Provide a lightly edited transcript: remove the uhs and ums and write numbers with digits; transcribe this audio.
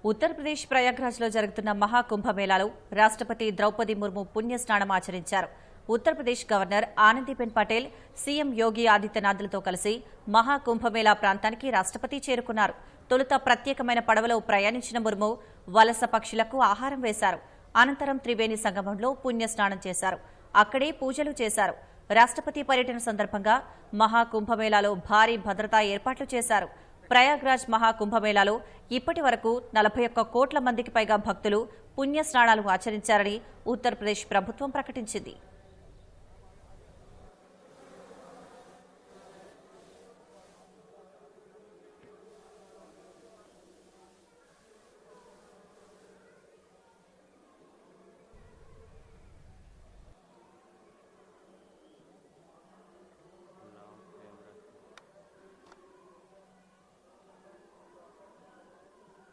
ఉత్తరప్రదేశ్ ప్రయాగ్రాజ్లో జరుగుతున్న మహాకుంభమేళాలో రాష్ట్రపతి ద్రౌపది ముర్ము పుణ్యస్నానం ఆచరించారు. ఉత్తరప్రదేశ్ గవర్నర్ ఆనందీబెన్ పటేల్, సీఎం యోగి ఆదిత్యనాథ్లతో కలిసి మహాకుంభమేళా ప్రాంతానికి రాష్ట్రపతి చేరుకున్నారు. తొలుత ప్రత్యేకమైన పడవలో ప్రయాణించిన ముర్ము వలస పక్షులకు ఆహారం వేశారు. అనంతరం త్రివేణి సంగమంలో పుణ్యస్నానం చేశారు. అక్కడే పూజలు చేశారు. రాష్ట్రపతి పర్యటన సందర్భంగా మహాకుంభమేళాలో భారీ భద్రతా ఏర్పాట్లు చేశారు. ప్రయాగ్రాజ్ మహాకుంభమేళాలో ఇప్పటి వరకు 41 కోట్ల మందికి పైగా భక్తులు పుణ్యస్నానాలు ఆచరించారని ఉత్తరప్రదేశ్ ప్రభుత్వం ప్రకటించింది.